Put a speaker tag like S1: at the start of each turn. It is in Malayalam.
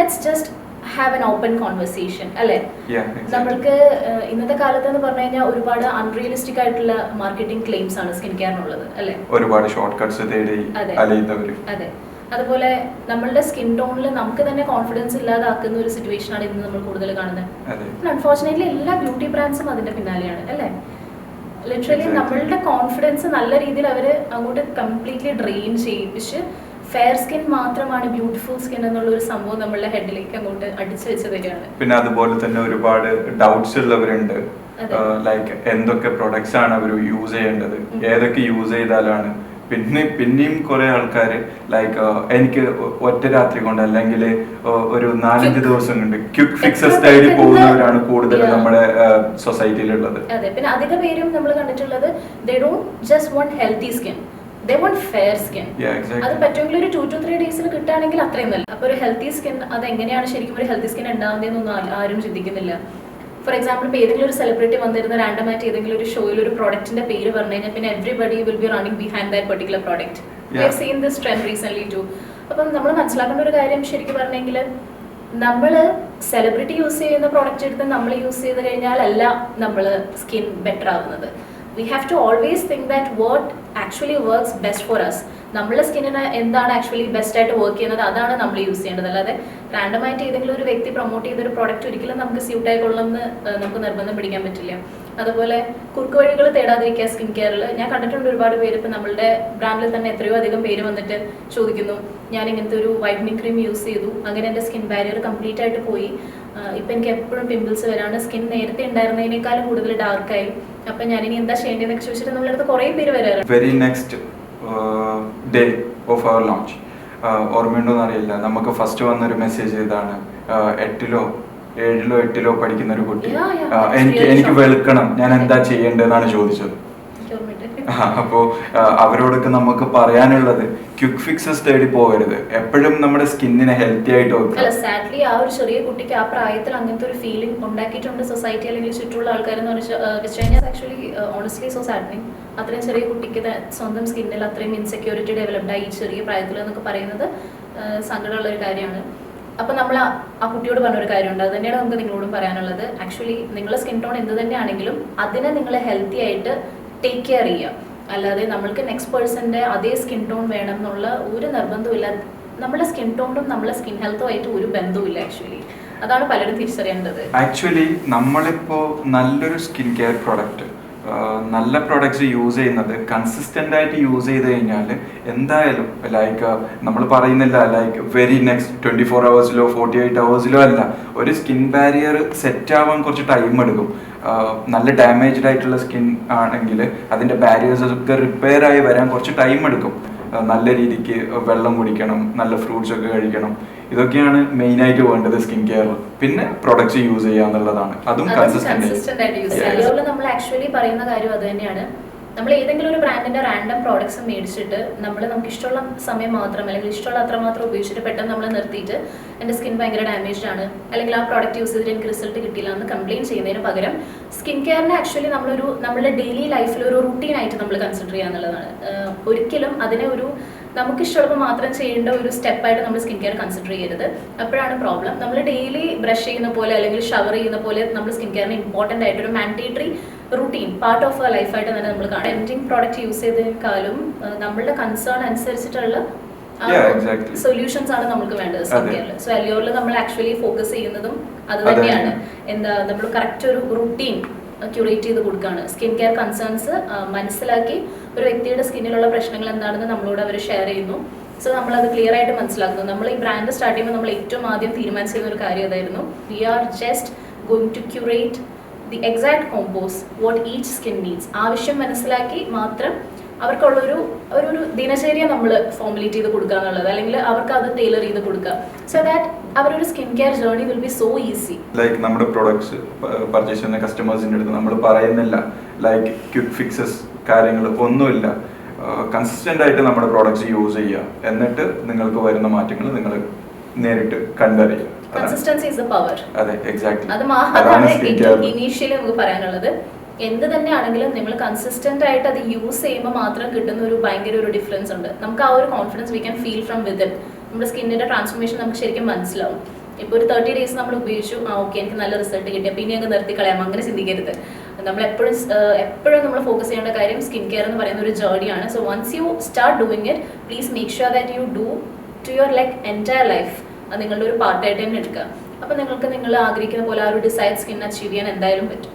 S1: Let's just have an open conversation അല്ലേ? നമ്മൾക്ക് ഇന്നത്തെ കാലത്ത് എന്ന് പറഞ്ഞു കഴിഞ്ഞാൽ ഒരുപാട് അൺറിയലിസ്റ്റിക് ആയിട്ടുള്ള മാർക്കറ്റിംഗ് ക്ലെയിംസ് ആണ് സ്കിൻ കെയറിനുള്ളത് അല്ലേ?
S2: ഒരുപാട് ഷോർട്ട് കട്ട്സ് തേടി അലയുന്നവര്.
S1: അതെ, അതുപോലെ നമ്മളുടെ സ്കിൻ ടോണിൽ നമുക്ക് തന്നെ കോൺഫിഡൻസ് ഇല്ലാതാക്കുന്ന ഒരു സിറ്റുവേഷൻ ആണ് ഇന്ന് നമ്മൾ കൂടുതൽ കാണുന്നത്. അൺഫോർച്ചുനേറ്റ്ലി എല്ലാ ബ്യൂട്ടി ബ്രാൻഡ്സും അതിന്റെ പിന്നാലെയാണ് അല്ലേ? ലിറ്ററലി നമ്മളുടെ കോൺഫിഡൻസ് നല്ല രീതിയിൽ അവര് അങ്ങോട്ട് കംപ്ലീറ്റ്ലി ഡ്രെയിൻ ചെയ്യിപ്പിച്ച് ഫെയർ സ്കിൻ മാത്രമാണ് ബ്യൂട്ടിഫുൾ സ്കിൻ എന്നുള്ള ഒരു സംഭവം നമ്മളുടെ ഹെഡിലേക്ക് അങ്ങോട്ട് അടിച്ചു വെച്ച് തരികയാണ്.
S2: പിന്നെ അതുപോലെ തന്നെ ഒരുപാട് ഡൗട്ട്സ് ഉള്ളവരുണ്ട്, ലൈക്ക് എന്തൊക്കെ പ്രൊഡക്ട്സ് ആണ് അവർ യൂസ് ചെയ്യേണ്ടത്, ഏതൊക്കെ യൂസ് ചെയ്താലാണ്. പിന്നെയും കുറെ ആൾക്കാർ ലൈക്ക് എനിക്ക് ഒറ്റ രാത്രി കൊണ്ട് അല്ലെങ്കിൽ ഒരു 4-5 ദിവസം കൊണ്ട് ക്വിക്ക് ഫിക്സസ് തേടി പോകുന്നവരാണ് കൂടുതൽ നമ്മുടെ സൊസൈറ്റിയിലുള്ളത്.
S1: അതെ, പിന്നെ അധിക പേരും നമ്മൾ കണ്ടിട്ടുള്ളത് they don't just want healthy skin, they want fair skin. അത് പറ്റുമെങ്കിൽ ഒരു 2 to 3 ഡേയ്സിൽ കിട്ടുകയാണെങ്കിൽ അത്രയും നല്ല. അപ്പോൾ ഒരു ഹെൽത്തി സ്കിൻ അത് എങ്ങനെയാണ് ശരിക്കും ഒരു ഹെൽത്തി സ്കിൻ ഉണ്ടാവുന്നതെന്നൊന്നും ആരും ചിന്തിക്കുന്നില്ല. ഫോർ എക്സാമ്പിൾ, ഇപ്പോൾ ഏതെങ്കിലും ഒരു സെലിബ്രിറ്റി വന്നിരുന്ന റാൻഡമായിട്ട് ഏതെങ്കിലും ഒരു ഷോയിൽ ഒരു പ്രോഡക്റ്റിന്റെ പേര് പറഞ്ഞു കഴിഞ്ഞാൽ പിന്നെ everybody will be running behind that particular product. We have seen this trend recent too. അപ്പം നമ്മൾ മനസ്സിലാക്കേണ്ട ഒരു കാര്യം ശരിക്കും പറഞ്ഞെങ്കിൽ നമ്മൾ സെലിബ്രിറ്റി യൂസ് ചെയ്യുന്ന പ്രോഡക്റ്റ് എടുത്ത് നമ്മൾ യൂസ് ചെയ്ത് കഴിഞ്ഞാൽ അല്ല നമ്മൾ സ്കിൻ ബെറ്റർ ആവുന്നത്. We have to always think that what actually works best for us. നമ്മുടെ സ്കിന്നിന് എന്താണ് ആക്ച്വലി ബെസ്റ്റ് ആയിട്ട് വർക്ക് ചെയ്യുന്നത് അതാണ് നമ്മൾ യൂസ് ചെയ്യേണ്ടത്. അല്ലാതെ റാൻഡമായിട്ട് ഏതെങ്കിലും ഒരു വ്യക്തി പ്രൊമോട്ട് ചെയ്തൊരു പ്രോഡക്റ്റ് ഒരിക്കലും നമുക്ക് സ്യൂട്ട് ആയിക്കൊള്ളുമെന്ന് നമുക്ക് നിർബന്ധം പിടിക്കാൻ പറ്റില്ല. അതുപോലെ കുറുക്ക് വഴികൾ തേടാതിരിക്കുക സ്കിൻ കെയറിൽ. ഞാൻ കണ്ടിട്ടുണ്ട് ഒരുപാട് പേര് ഇപ്പം നമ്മളുടെ ബ്രാൻഡിൽ തന്നെ എത്രയോ അധികം പേര് വന്നിട്ട് ചോദിക്കുന്നു, ഞാൻ ഇങ്ങനത്തെ ഒരു വൈറ്റനിങ് ക്രീം യൂസ് ചെയ്തു, അങ്ങനെ എൻ്റെ സ്കിൻ ബാരിയർ കംപ്ലീറ്റ് ആയിട്ട് പോയി, ഇപ്പം എനിക്ക് എപ്പോഴും പിമ്പിൾസ് വരാണ്, സ്കിൻ നേരത്തെ ഉണ്ടായിരുന്നതിനേക്കാളും കൂടുതൽ ഡാർക്കായി, അപ്പം ഞാനിനി എന്താ ചെയ്യേണ്ടതെന്നൊക്കെ ചോദിച്ചിട്ട് നമ്മളുടെ അടുത്ത് കുറേ പേര് വരാറ്.
S2: Very next day of our launch ഓർമ്മയുണ്ടോന്ന് അറിയില്ല, നമുക്ക് ഫസ്റ്റ് വന്നൊരു മെസ്സേജ് ഇതാണ്, 8-ലോ 7-ലോ പഠിക്കുന്ന ഒരു കുട്ടി എനിക്ക് വെളുക്കണം, ഞാൻ എന്താ ചെയ്യേണ്ടതെന്നാണ് ചോദിച്ചത്. അപ്പോൾ അവരോടൊക്കെ നമുക്ക് പറയാനുള്ളത് ക്വിക്ക് ഫിക്സസ് തേടി പോകരുത്, എപ്പോഴും നമ്മുടെ സ്കിന്നിനെ ഹെൽത്തി ആയിട്ട് വെക്കുക.
S1: സാഡ്ലി ആ ഒരു ചെറിയ കുട്ടിക്ക് ആ പ്രായത്തിൽ അങ്ങനത്തെ ഒരു ഫീലിംഗ് ഉണ്ടാക്കിയിട്ടുണ്ട് സൊസൈറ്റി അല്ലെങ്കിൽ ചുറ്റുള്ള ആൾക്കാരെന്ന് വെച്ച് കഴിഞ്ഞാൽ ആക്ച്വലി ഓണസ്റ്റ്ലി സോ സാഡ്നിങ്. അത്രയും ചെറിയ കുട്ടിക്ക് സ്വന്തം സ്കിന്നിൽ അത്രയും ഇൻസെക്യൂരിറ്റി ഡെവലപ്ഡ് ആയി ഈ ചെറിയ പ്രായത്തിൽ എന്നൊക്കെ പറയുന്നത് സങ്കടമുള്ള ഒരു കാര്യമാണ്. അപ്പം നമ്മൾ ആ കുട്ടിയോട് പറഞ്ഞൊരു കാര്യമുണ്ട്, അത് തന്നെയാണ് നമുക്ക് നിങ്ങളോടും പറയാനുള്ളത്. ആക്ച്വലി നിങ്ങളുടെ സ്കിൻ ടോൺ എന്ത് തന്നെയാണെങ്കിലും അതിനെ നിങ്ങൾ ഹെൽത്തി ആയിട്ട് ടേക്ക് കെയർ ചെയ്യുക. അല്ലാതെ നമ്മൾക്ക് നെക്സ്റ്റ് പേഴ്സൻ്റെ അതേ സ്കിൻ ടോൺ വേണം എന്നുള്ള ഒരു നിർബന്ധമില്ല. നമ്മുടെ സ്കിൻ ടോണും നമ്മുടെ സ്കിൻ ഹെൽത്തുമായിട്ട് ഒരു ബന്ധവുമില്ല ആക്ച്വലി. അതാണ് പലരും തിരിച്ചറിയേണ്ടത്.
S2: ആക്ച്വലി നമ്മളിപ്പോൾ നല്ലൊരു സ്കിൻ കെയർ പ്രോഡക്റ്റ്, നല്ല പ്രോഡക്ട്സ് യൂസ് ചെയ്യുന്നത് കൺസിസ്റ്റൻ്റ് ആയിട്ട് യൂസ് ചെയ്ത് കഴിഞ്ഞാൽ എന്തായാലും ലൈക്ക് നമ്മൾ പറയുന്നില്ല ലൈക്ക് വെരി നെക്സ്റ്റ് 24 hours-ലോ 48 hours-ലോ അല്ല, ഒരു സ്കിൻ ബാരിയർ സെറ്റ് ആവാൻ കുറച്ച് ടൈം എടുക്കും. നല്ല ഡാമേജ്ഡ് ആയിട്ടുള്ള സ്കിൻ ആണെങ്കിൽ അതിൻ്റെ ബാരിയേഴ്സ് ഒക്കെ റിപ്പയർ ആയി വരാൻ കുറച്ച് ടൈം എടുക്കും. നല്ല രീതിക്ക് വെള്ളം കുടിക്കണം, നല്ല ഫ്രൂട്ട്സ് ഒക്കെ കഴിക്കണം, ഇതൊക്കെയാണ് മെയിൻ ആയിട്ട് വേണ്ടത് സ്കിൻ കെയറിൽ. പിന്നെ പ്രൊഡക്ട്സ് യൂസ് ചെയ്യുക എന്നുള്ളതാണ്, അതും കൺസിസ്റ്റന്റ്
S1: ആയിട്ട്. നമ്മൾ ആക്ച്വലി പറയുന്ന കാര്യം അത് തന്നെയാണ്. നമ്മൾ ഏതെങ്കിലും ഒരു ബ്രാൻഡിന്റെ റാൻഡം പ്രോഡക്ട്സ് മേടിച്ചിട്ട് നമുക്ക് ഇഷ്ടമുള്ള സമയം മാത്രം അല്ലെങ്കിൽ ഇഷ്ടമുള്ള അത്രമാത്രം ഉപയോഗിച്ചിട്ട് പെട്ടെന്ന് നമ്മൾ നിർത്തിയിട്ട് എൻ്റെ സ്കിൻ ഭയങ്കര ഡാമേജ്ഡ് ആണ് അല്ലെങ്കിൽ ആ പ്രോഡക്റ്റ് യൂസ് ചെയ്തിട്ട് എനിക്ക് റിസൾട്ട് കിട്ടിയില്ല എന്ന് കംപ്ലയിൻറ്റ് ചെയ്യുന്നതിന് പകരം സ്കിൻ കെയറിനെ ആക്ച്വലി നമ്മുടെ ഡെയിലി ലൈഫിൽ ഒരു റുട്ടീനായിട്ട് നമ്മൾ കൺസിഡർ ചെയ്യുക എന്നുള്ളതാണ്. ഒരിക്കലും അതിനെ നമുക്ക് ഇഷ്ടമുള്ളപ്പോൾ മാത്രം ചെയ്യേണ്ട ഒരു സ്റ്റെപ്പായിട്ട് നമ്മൾ സ്കിൻ കെയർ കൺസിഡർ ചെയ്യരുത്. അപ്പോഴാണ് പ്രോബ്ലം. നമ്മൾ ഡെയിലി ബ്രഷ് ചെയ്യുന്ന പോലെ അല്ലെങ്കിൽ ഷവർ ചെയ്യുന്ന പോലെ നമ്മൾ സ്കിൻ കെയറിന് ഇമ്പോർട്ടൻ്റ് ആയിട്ട് ഒരു mandatory routine part of a ലൈഫായിട്ട് തന്നെ നമ്മൾ കാണാം. എൻഡിങ് പ്രോഡക്റ്റ് യൂസ് ചെയ്തതിനേക്കാളും നമ്മളുടെ കൺസേൺ അനുസരിച്ചിട്ടുള്ള സൊല്യൂഷൻസ് ആണ് നമുക്ക് വേണ്ടത് സ്കിൻ കെയറിൽ. സോ അല്യോറിൽ നമ്മൾ ആക്ച്വലി ഫോക്കസ് ചെയ്യുന്നതും അത് തന്നെയാണ്. നമ്മൾ കറക്റ്റ് ഒരു റുട്ടീൻ ക്യൂറേറ്റ് ചെയ്ത് കൊടുക്കുകയാണ്. സ്കിൻ കെയർ കൺസേൺസ് മനസ്സിലാക്കി ഒരു വ്യക്തിയുടെ സ്കിന്നിലുള്ള പ്രശ്നങ്ങൾ എന്താണെന്ന് നമ്മളോട് അവർ ഷെയർ ചെയ്യുന്നു. സോ നമ്മളത് ക്ലിയർ ആയിട്ട് മനസ്സിലാക്കുന്നു. നമ്മൾ ഈ ബ്രാൻഡ് സ്റ്റാർട്ട് ചെയ്യുമ്പോൾ നമ്മൾ ഏറ്റവും ആദ്യം തീരുമാനിച്ചിരുന്ന ഒരു കാര്യം അതായിരുന്നു, we are just going to curate the exact compose what each skin needs. ആവശ്യം മനസ്സിലാക്കി മാത്രം അവർക്കുള്ളൊരു ദിനചര്യ നമ്മൾ ഫോർമുലേറ്റ് ചെയ്ത് കൊടുക്കുക എന്നുള്ളത്, അല്ലെങ്കിൽ അവർക്ക് അത് ടൈലർ ചെയ്ത് കൊടുക്കുക. സോ ദാറ്റ് അവരൊരു skin care journey will be so easy.
S2: Like നമ്മുടെ പ്രൊഡക്ട്സ് പർച്ചേസ് ചെയ്യുന്ന കസ്റ്റമേഴ്സിൻ്റെ അടുത്ത് നമ്മൾ പറയുന്നില്ല ലൈക്ക് ക്വിക്ക് ഫിക്സസ് കാര്യങ്ങൾ ഒന്നുമില്ല. കൺസിസ്റ്റൻ്റ് ആയിട്ട് നമ്മുടെ പ്രോഡക്ട്സ് യൂസ് ചെയ്യുക, എന്നിട്ട് നിങ്ങൾക്ക് വരുന്ന മാറ്റങ്ങൾ നിങ്ങൾ നേരിട്ട് കണ്ടറിയുക.
S1: Consistency is the power.
S2: അതെ, എക്സാക്ട്ലി.
S1: അതാണ് ഇനീഷ്യലി നമുക്ക് പറയാനുള്ളത്. എന്ത് തന്നെയാണെങ്കിലും നിങ്ങൾ കൺസിസ്റ്റന്റ് ആയിട്ട് അത് യൂസ് ചെയ്യുമ്പോൾ മാത്രം കിട്ടുന്ന ഒരു ഭയങ്കര ഒരു ഡിഫറൻസ് ഉണ്ട്. നമുക്ക് ആ ഒരു confidence we can feel from within. നമ്മുടെ സ്കിന്നിന്റെ ട്രാൻസ്ഫോർമേഷൻ നമുക്ക് ശരിക്കും മനസ്സിലാവും. ഇപ്പോൾ ഒരു 30 ഡേയ്സ് നമ്മൾ ഉപയോഗിച്ചു, ഓക്കെ എനിക്ക് നല്ല റിസൾട്ട് കിട്ടി, അപ്പോൾ ഇനി അങ്ങ് നിർത്തി കളയാം, അങ്ങനെ ചിന്തിക്കരുത്. നമ്മൾ എപ്പോഴും നമ്മൾ ഫോക്കസ് ചെയ്യേണ്ട കാര്യം സ്കിൻ കെയർ എന്ന് പറയുന്ന ഒരു ജേർണിയാണ്. So once you start doing it, please make sure that you do to your like entire life. അത് നിങ്ങളുടെ ഒരു പാർട്ടായിട്ട് തന്നെ എടുക്കുക. അപ്പോൾ നിങ്ങൾക്ക് നിങ്ങൾ ആഗ്രഹിക്കുന്ന പോലെ ആ ഒരു ഡിസൈഡ് സ്കിൻ അച്ചീവ് ചെയ്യാൻ എന്തായാലും പറ്റും.